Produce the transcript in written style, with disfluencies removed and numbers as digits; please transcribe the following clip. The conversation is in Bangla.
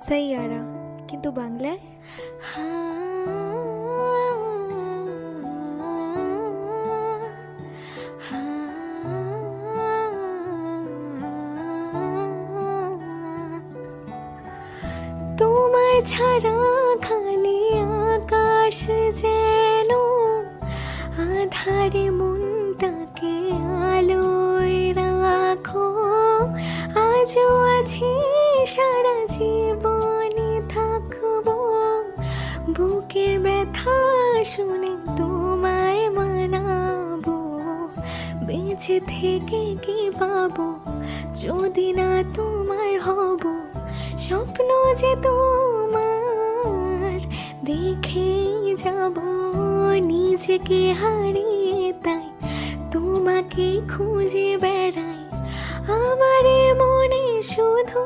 সাইয়ারা, কিন্তু বাংলায় তোমায় ছাড়া খালি আকাশ যেন আধারে মনটাকে আলোয় রাখো। আজও আছি, সারা জীবনে থাকবো, বুকের ব্যথা শুনে তোমায় মানাবো। বেঁচে থেকে কি পাবো যদি না তোমার হব, স্বপ্ন যে তোমার দেখেই যাব। নিজেকে হারিয়ে তাই তোমাকে খুঁজে বেড়াই, আমার মনে শুধু